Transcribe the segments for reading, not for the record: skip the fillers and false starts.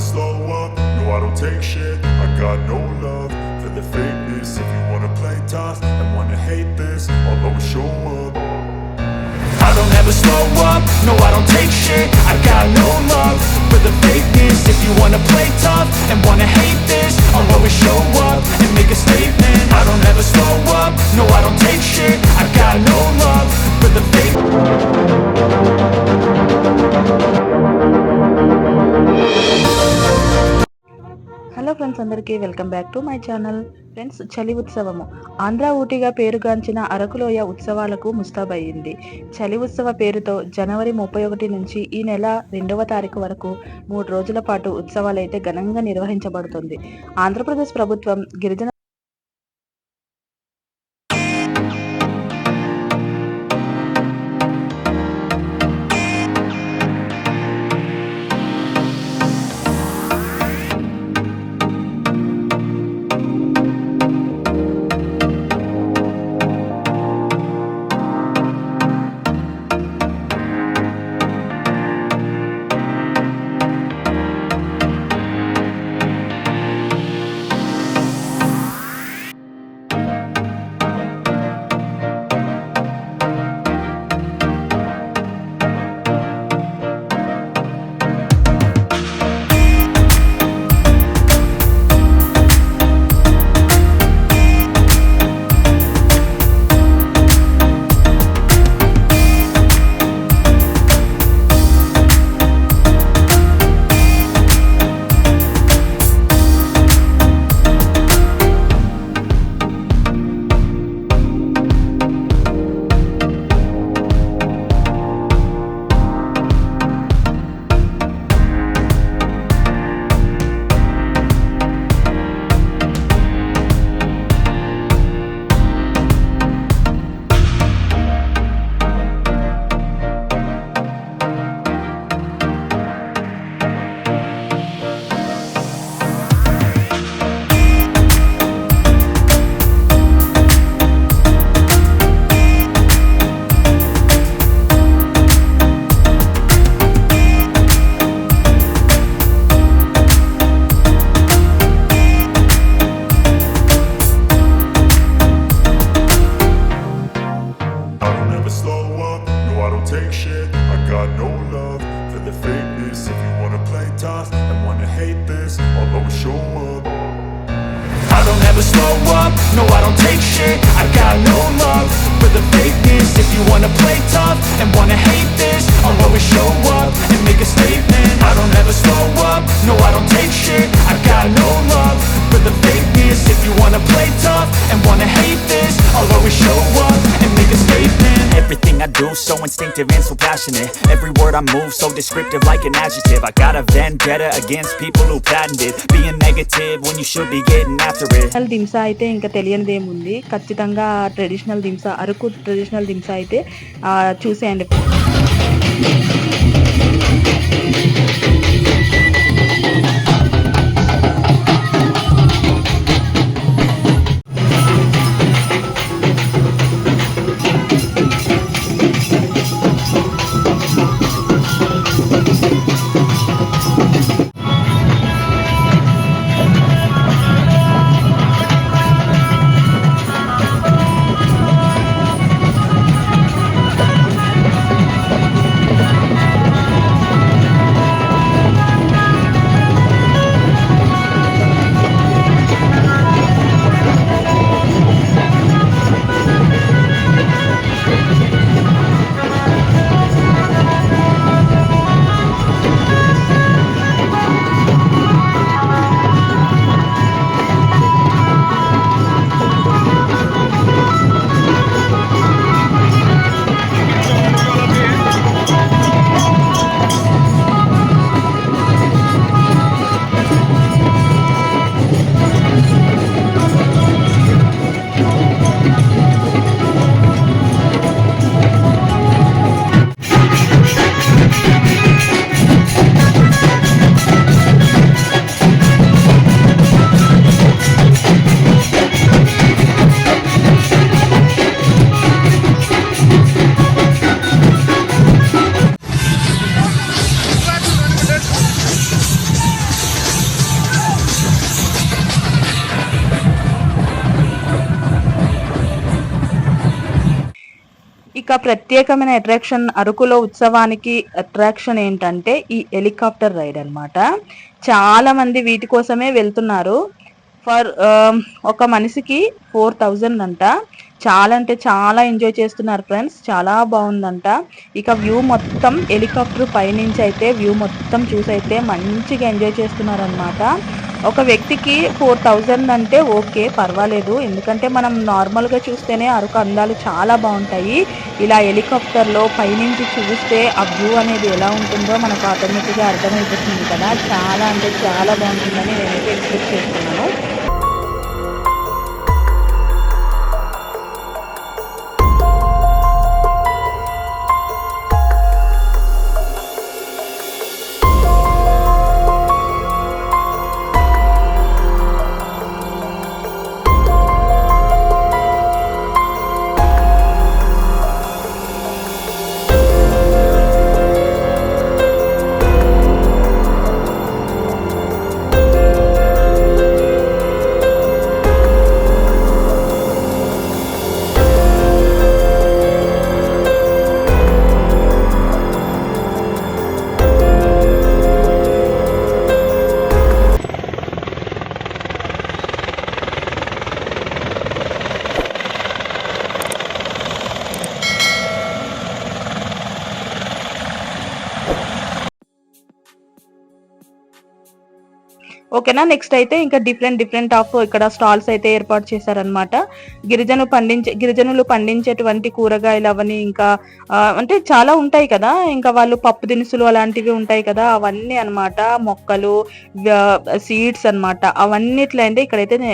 slow up, no I don't take shit. I got no love for the fakeness. If you wanna play tough and wanna hate this, I'll always show up. I don't ever slow up, no I don't take shit. I got no love for the fakeness. If you wanna play tough and wanna hate this, I'll always show up and make a statement. I don't ever slow up, no I don't take shit. I got no love for the fake. Hello friends, అందరికీ welcome back to my channel. Friends, చలి ఉత్సవము ఆంధ్ర ఊటీగా పేరుగాంచిన అరకులోయ ఉత్సవాలకు ముస్తాబయ్యింది. చలి ఉత్సవ పేరుతో జనవరి 31 నుంచి ఈ నెల 2వ తారీఖు వరకు 3 రోజుల పాటు ఉత్సవాలైతే ఘనంగా నిర్వహించబడుతుంది. ఆంధ్రప్రదేశ్ ప్రభుత్వం గిరిజన take shit. I got no love for the fakeness. If you wanna play tough and wanna hate this, I'll always show up. I don't ever slow up, no I don't take shit. I got no love for the fakeness. If you wanna play tough and wanna hate this, I'll always show up and make a statement. I don't ever slow up, no I don't take shit. I got no love for the fakeness. If you wanna play tough and wanna hate this, I'll always show up and make a statement. Everything I do so instinctive and so passionate. Every word I move so descriptive like an adjective. I got a vendetta against people who patented being negative when you should be getting after it. Dhimsa అయితే ఇంకా తెలియనిదేముంది, ఖచ్చితంగా traditional Dhimsa, Araku traditional Dhimsa అయితే చూసేయండి. ఇక ప్రత్యేకమైన attraction అరకులో ఉత్సవానికి attraction ఏంటంటే ఈ హెలికాప్టర్ రైడ్ అన్నమాట. చాలా మంది వీటి కోసమే వెళ్తున్నారు. ఫర్ ఒక మనిషికి 4000 అంట. చాలా అంటే చాలా ఎంజాయ్ చేస్తున్నారు ఫ్రెండ్స్. చాలా బాగుందంట. ఇక వ్యూ మొత్తం హెలికాప్టర్ పైనుంచి అయితే వ్యూ మొత్తం చూసైతే మంచిగా ఎంజాయ్ చేస్తున్నారు అనమాట. ఒక వ్యక్తికి 4000 అంటే ఓకే, పర్వాలేదు. ఎందుకంటే మనం నార్మల్గా చూస్తేనే అరకు అందాలు చాలా బాగుంటాయి. ఇలా హెలికాప్టర్లో పైనుంచి చూస్తే ఆ వ్యూ అనేది ఎలా ఉంటుందో మనకు ఆటోమేటిక్గా అర్థమైపోతుంది కదా. చాలా అంటే చాలా బాగుంటుందని నేనైతే ఎక్స్పెక్ట్ చేస్తున్నాను. ఓకేనా. నెక్స్ట్ అయితే ఇంకా డిఫరెంట్ ఆఫ్ ఇక్కడ స్టాల్స్ అయితే ఏర్పాటు చేశారనమాట. గిరిజనులు పండించేటువంటి కూరగాయలు అవన్నీ ఇంకా అంటే చాలా ఉంటాయి కదా. ఇంకా వాళ్ళు పప్పు దినుసులు అలాంటివి ఉంటాయి కదా, అవన్నీ అనమాట. మొక్కలు, సీడ్స్ అనమాట. అవన్నిట్లో అంటే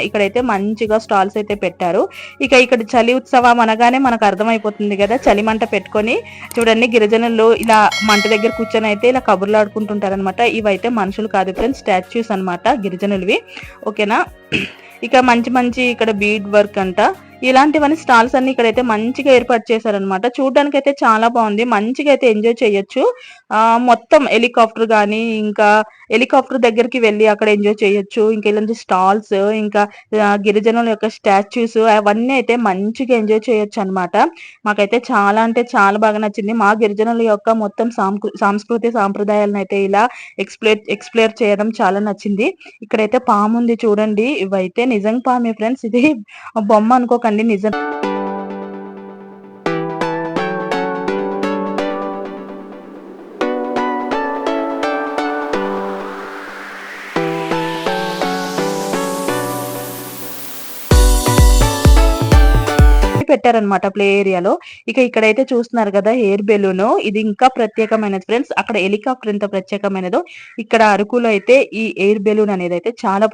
ఇక్కడైతే మంచిగా స్టాల్స్ అయితే పెట్టారు. ఇక్కడ చలి ఉత్సవం అనగానే మనకు అర్థమైపోతుంది కదా. చలి మంట పెట్టుకొని చూడండి, గిరిజనులు ఇలా మంట దగ్గర కూర్చొని అయితే ఇలా కబుర్లు ఆడుకుంటుంటారనమాట. ఇవైతే మనుషులు కాదు ఫ్రెండ్స్, స్టాచ్యూస్ అనమాట గిరిజనులవి. ఓకేనా. ఇక మంచి ఇక్కడ బీడ్ వర్క్ అంట. ఇలాంటివన్నీ స్టాల్స్ అన్ని ఇక్కడైతే మంచిగా ఏర్పాటు చేశారనమాట. చూడడానికి అయితే చాలా బాగుంది. మంచిగా అయితే ఎంజాయ్ చేయొచ్చు. మొత్తం హెలికాప్టర్ కానీ ఇంకా హెలికాప్టర్ దగ్గరికి వెళ్ళి అక్కడ ఎంజాయ్ చేయొచ్చు. ఇంకా ఇలాంటి స్టాల్స్, ఇంకా గిరిజనుల యొక్క స్టాచ్యూస్ అవన్నీ అయితే మంచిగా ఎంజాయ్ చేయొచ్చు అనమాట. మాకైతే చాలా అంటే చాలా బాగా నచ్చింది. మా గిరిజనుల యొక్క మొత్తం సాంస్కృతిక సాంప్రదాయాలను అయితే ఇలా ఎక్స్ప్లోర్ చేయడం చాలా నచ్చింది. ఇక్కడైతే పాము ఉంది చూడండి. ఇవైతే నిజంగా పామే ఫ్రెండ్స్. ఇది బొమ్మ అనుకోకండి, నిజం. పెట్టారనమాట ప్లే ఏరియాలో. ఇక్కడైతే చూస్తున్నారు కదా ఎయిర్ బెలూన్, ఇది ఇంకా ప్రత్యేకమైనది ఫ్రెండ్స్. అక్కడ హెలికాప్టర్ ఎంత ప్రత్యేకమైనదో ఇక్కడ అరకులో అయితే ఈ ఎయిర్ బెలూన్ అనేది అయితే చాలా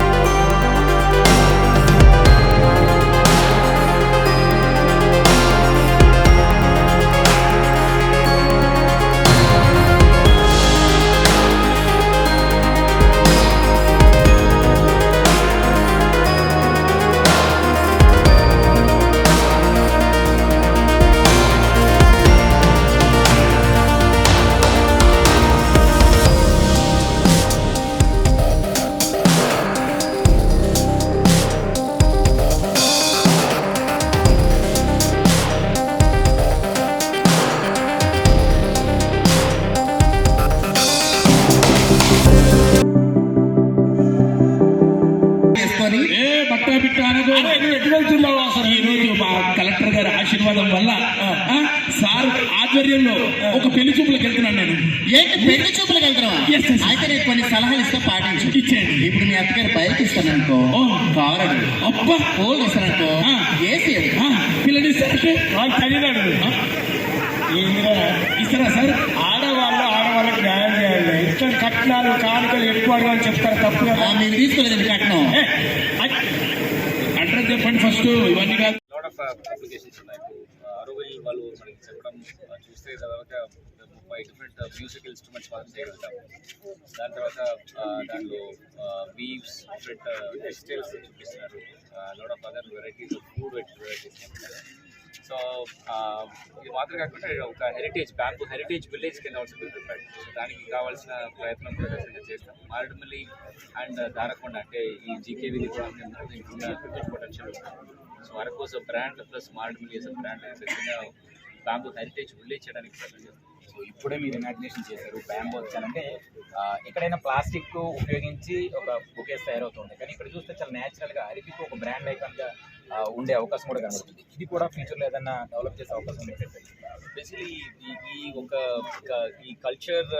కలెక్టర్ గారి ఆశీర్వాదం వల్ల సార్ ఆధ్వర్యంలో ఒక పెళ్లి చూపులకు వెళ్తున్నాను నేను. ఏంటి పెళ్లి చూపులకు వెళ్తున్నావా? అయితే నేను కొన్ని సలహాలు ఇస్తే పాటించు. ఇచ్చేయండి. ఇప్పుడు మీ అత్తగారు బైక్ ఇస్తాననుకో, కారు అబ్బా పోల్ ఇస్తాననుకో, ఏసీ పిల్లలు ఇస్తారంటే వాళ్ళు చదివాడు ఇస్తారా సార్? ఆడవాళ్ళకి న్యాయం చేయాలి. ఇష్టం కట్నాలు కానుకలు ఎక్కువ అని చెప్తారు, తప్పు కదా. మీరు తీసుకోలేదండి కట్నం. అడ్రస్ చెప్పండి ఫస్ట్. ఇవన్నీ కాదు. అప్లికేషన్స్ ఉన్నాయి. అరవై వాళ్ళు మనకి చెప్పడం చూస్తే దాదాపుగా 30 డిఫరెంట్ మ్యూజికల్ ఇన్స్ట్రుమెంట్స్ మనం చేయగలుగుతాం. దాని తర్వాత దాంట్లో వీవ్స్, డిఫరెంట్ టెక్స్టైల్స్ చూపిస్తున్నారు. Lot of other varieties of food varieties. So ఇది మాత్రం కాకుండా ఒక బ్యాంబూ హెరిటేజ్ విలేజ్ కింద ఆల్సో ప్రిపేర్డ్. సో దానికి కావాల్సిన ప్రయత్నం కూడా చేస్తాం. మారేడుమిల్లి అండ్ దారకొండ అంటే ఈ జీకేవీని కూడా దీనికి ఉన్న హ్యూజ్ పొటెన్షియల్ ఉంటుంది. So Araku brand plus Maredumilli brand చిన్న బ్యాంబూ హెరిటేజ్ రిలీజ్ చేయడానికి ప్రయత్నం చేస్తాం. సో ఇప్పుడే మీరు ఇమాజినేషన్ చేశారు బ్యాంబూ వచ్చానంటే ఎక్కడైనా ప్లాస్టిక్ ఉపయోగించి ఒక బొకేస్ తయారవుతుంది, కానీ ఇక్కడ చూస్తే చాలా న్యాచురల్గా అరబికి ఒక బ్రాండ్ ఐకాన్గా ఉండే అవకాశం కూడా కనబడుతుంది. ఇది కూడా ఫ్యూచర్లో ఏదైనా డెవలప్ చేసే అవకాశం ఉంది. బేసికలీ ఈ కల్చర్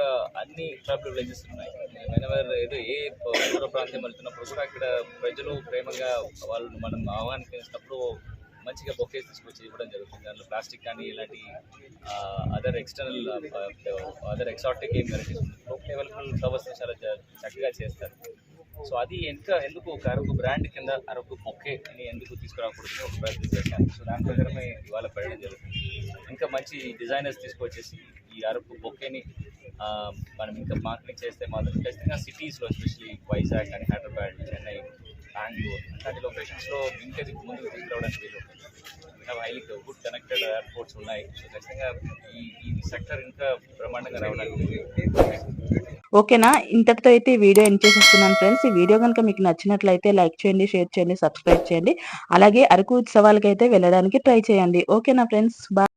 అన్ని ట్రైబల్ విలేజెస్ ఉన్నాయి. వెనెవర్ ఏదో ఏ దూర ప్రాంతం వెళ్తున్నప్పుడు కూడా ఇక్కడ ప్రజలు ప్రేమగా వాళ్ళు మనం ఆహ్వానించినప్పుడు మంచిగా బొకేస్ తీసుకొచ్చి ఇవ్వడం జరుగుతుంది. దాంట్లో ప్లాస్టిక్ కానీ ఇలాంటి అదర్ ఎక్సాటిక్ ఏం వెరైటీస్ లోకల్ అవైలబుల్ ఫ్లవర్స్ చాలా చక్కగా చేస్తారు. సో అది ఎందుకు ఒక అరకు బ్రాండ్ కింద అరకు బొకే అని ఎందుకు తీసుకురాకూడదు ఒక ప్రయత్నం చేశాను. సో దాని ప్రకారమే ఇవాళ పెట్టడం జరుగుతుంది. ఇంకా మంచి డిజైనర్స్ తీసుకొచ్చేసి ఈ అరకు బొకేని మనం ఇంకా మార్కెటింగ్ చేస్తే మాత్రం ఖచ్చితంగా సిటీస్లో ఎస్పెషల్లీ వైజాగ్ కానీ హైదరాబాద్, చెన్నై, బెంగళూరు అలాంటి లొకేషన్స్లో ఇంకా ముందుకు తీసుకురావడానికి వీలు ఉంటుంది. హైలీ గుడ్ కనెక్టెడ్ ఎయిర్పోర్ట్స్ ఉన్నాయి. సో ఖచ్చితంగా ఈ సెక్టర్ ఇంకా బ్రహ్మాండంగా రావడానికి. ఓకేనా, ఇంతటితో అయితే ఈ వీడియో ఎండ్ చేసేస్తున్నాను ఫ్రెండ్స్. ఈ వీడియో కనుక మీకు నచ్చినట్లయితే లైక్ చేయండి, షేర్ చేయండి, సబ్స్క్రైబ్ చేయండి. అలాగే అరకు ఉత్సవాలకైతే వెళ్ళడానికి ట్రై చేయండి. ఓకేనా ఫ్రెండ్స్, బాయ్.